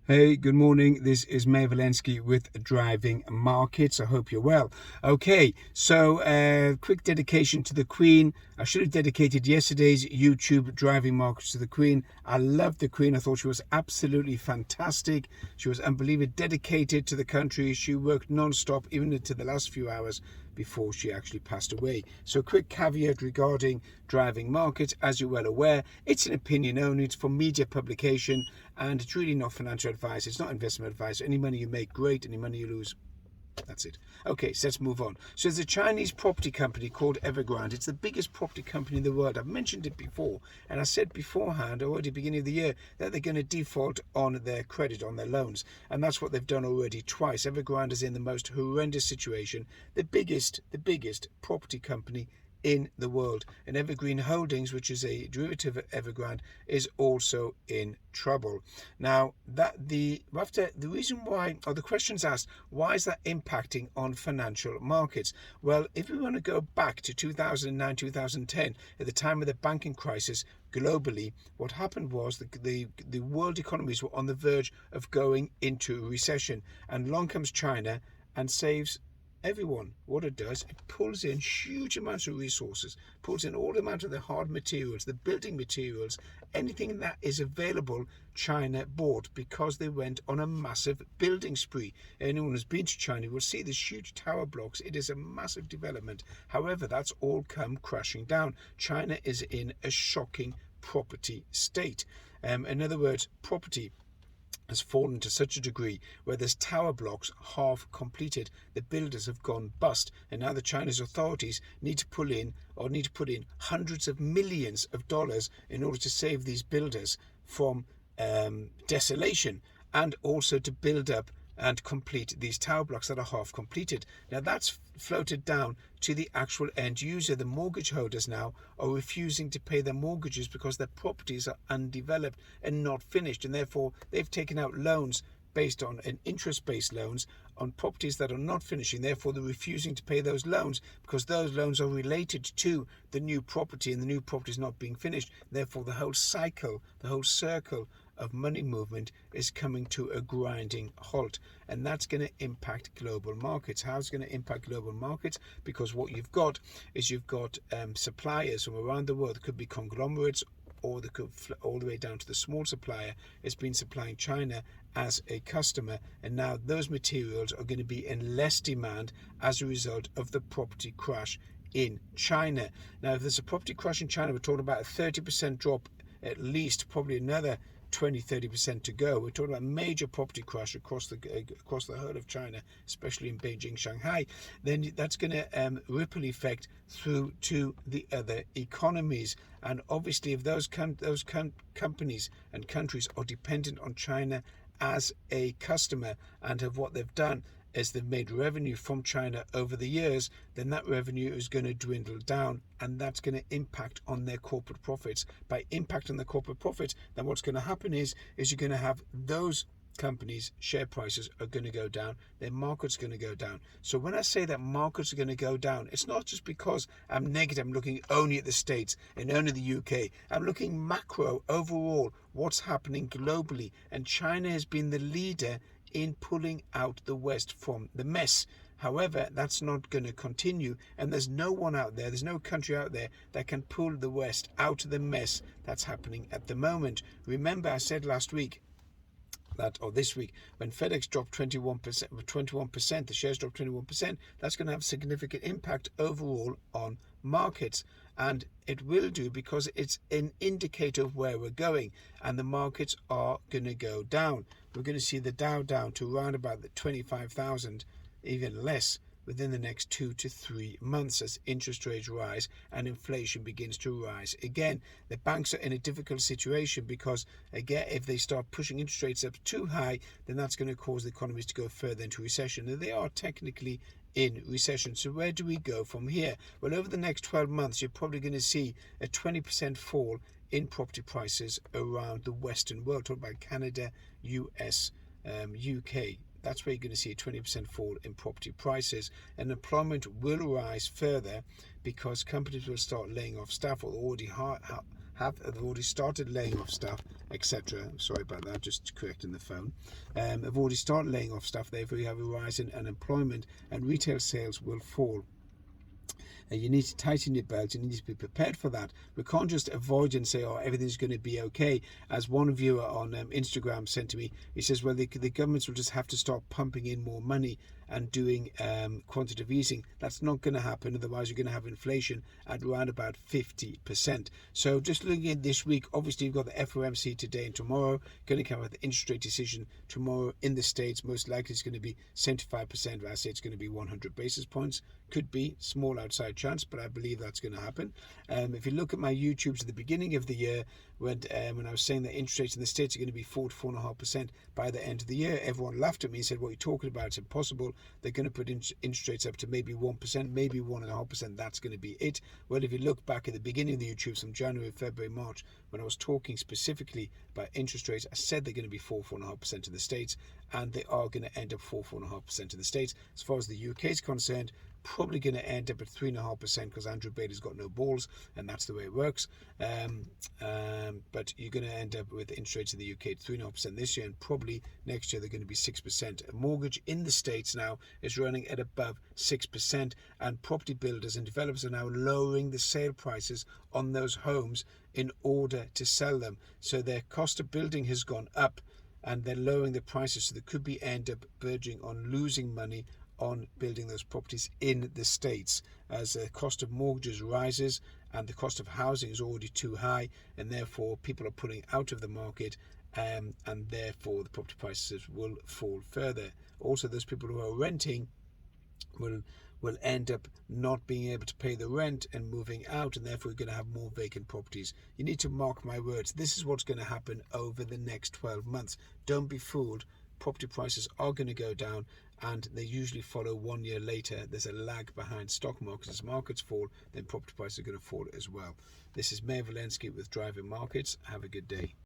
Hey, good morning. This is May Valensky with Driving Markets. I hope you're well. Okay, so quick dedication to the Queen. I should have dedicated yesterday's YouTube Driving Markets to the Queen. I loved the Queen. I thought she was absolutely fantastic. She was unbelievably dedicated to the country. She worked non-stop, even into the last few hours before she actually passed away. So a quick caveat regarding driving markets. As you're well aware, it's an opinion only. It's for media publication, and it's really not financial advice. It's not investment advice. Any money you make, great. Any money you lose, that's it. Okay, so let's move on. So there's a Chinese property company called Evergrand. It's the biggest property company in the world. I've mentioned it before, and I said beforehand, already beginning of the year, that they're going to default on their credit, on their loans. And that's what they've done already twice. Evergrand is in the most horrendous situation. The biggest property company in the world. And Evergreen Holdings, which is a derivative of Evergrande, is also in trouble. Now, the reason why, or the question's asked, why is that impacting on financial markets? Well, if we want to go back to 2009, 2010, at the time of the banking crisis, globally, what happened was the world economies were on the verge of going into recession, and along comes China and saves everyone. What it does, it pulls in huge amounts of resources, pulls in all the amount of the hard materials, the building materials, anything that is available. China bought because they went on a massive building spree. Anyone who's been to China will see these huge tower blocks. It is a massive development. However, that's all come crashing down. China is in a shocking property state. In other words, property has fallen to such a degree where there's tower blocks half completed. The builders have gone bust, and now the Chinese authorities need to put in hundreds of millions of dollars in order to save these builders from desolation, and also to build up and complete these tower blocks that are half completed. Now that's floated down to the actual end user. The mortgage holders now are refusing to pay their mortgages because their properties are undeveloped and not finished, and therefore they've taken out loans based on an interest-based loans on properties that are not finishing. Therefore, they're refusing to pay those loans because those loans are related to the new property, and the new property is not being finished. Therefore, the whole cycle, the whole circle of money movement is coming to a grinding halt, and that's going to impact global markets. How it's going to impact global markets? Because what you've got is suppliers from around the world. It could be conglomerates, or they could all the way down to the small supplier. It's been supplying China as a customer, and now those materials are going to be in less demand as a result of the property crash in China. Now, if there's a property crash in China, we're talking about a 30% drop, at least, probably another 20-30% to go. We're talking about a major property crash across the whole of China, especially in Beijing, Shanghai. Then that's going to ripple effect through to the other economies. And obviously, if those companies and countries are dependent on China as a customer, and of what they've done as they've made revenue from China over the years, then that revenue is going to dwindle down, and that's going to impact on their corporate profits. By impact on the corporate profits, then what's going to happen is you're going to have those companies' share prices are going to go down, their market's going to go down. So when I say that markets are going to go down, it's not just because I'm negative, I'm looking only at the States and only the UK. I'm looking macro, overall, what's happening globally. And China has been the leader in pulling out the West from the mess. However, that's not going to continue, and there's no one out there, there's no country out there that can pull the West out of the mess that's happening at the moment. Remember, I said last week, or this week, when FedEx dropped 21%, the shares dropped 21%, that's going to have significant impact overall on markets. And it will do, because it's an indicator of where we're going, and the markets are going to go down. We're going to see the Dow down to around about the 25,000, even less, within the next 2 to 3 months, as interest rates rise and inflation begins to rise again. The banks are in a difficult situation because, again, if they start pushing interest rates up too high, then that's going to cause the economies to go further into recession. And they are technically in recession. So where do we go from here? Well, over the next 12 months, you're probably going to see a 20% fall in property prices around the Western world. Talk about Canada, US, UK. That's where you're going to see a 20% fall in property prices, and employment will rise further because companies will start laying off staff, or already have already started laying off staff, etc. Sorry about that, just correcting the phone. Have already started laying off staff. Therefore, you have a rise in unemployment, and retail sales will fall. You need to tighten your belt. You need to be prepared for that. We can't just avoid and say, oh, everything's going to be okay. As one viewer on Instagram said to me, he says, well, the governments will just have to start pumping in more money and doing quantitative easing. That's not going to happen. Otherwise, you're going to have inflation at around about 50%. So just looking at this week, obviously, you've got the FOMC today and tomorrow. Going to come with the interest rate decision tomorrow in the States. Most likely it's going to be 75%. I say it's going to be 100 basis points. Could be small outside chance, but I believe that's going to happen. If you look at my YouTubes at the beginning of the year, when I was saying that interest rates in the States are going to be 4 to 4.5% by the end of the year, everyone laughed at me and said, what are you talking about? It's impossible. They're going to put interest rates up to maybe 1%, maybe 1.5%. That's going to be it. Well, if you look back at the beginning of the YouTube from January, February, March, when I was talking specifically about interest rates, I said they're going to be 4.5% in the States, and they are going to end up 4.5% in the States. As far as the UK is concerned, probably going to end up at 3.5% because Andrew Bailey's got no balls, and that's the way it works. But you're going to end up with interest rates in the UK at 3.5% this year, and probably next year they're going to be 6%. A mortgage in the States now is running at above 6%, and property builders and developers are now lowering the sale prices on those homes in order to sell them. So their cost of building has gone up, and they're lowering the prices, so they could be end up verging on losing money on building those properties in the States, as the cost of mortgages rises and the cost of housing is already too high, and therefore people are pulling out of the market, and therefore the property prices will fall further. Also, those people who are renting will end up not being able to pay the rent and moving out, and therefore you're going to have more vacant properties. You need to mark my words. This is what's going to happen over the next 12 months. Don't be fooled. Property prices are going to go down, and they usually follow 1 year later. There's a lag behind stock markets. As markets fall, then property prices are going to fall as well. This is Mayor Valensky with Driving Markets. Have a good day.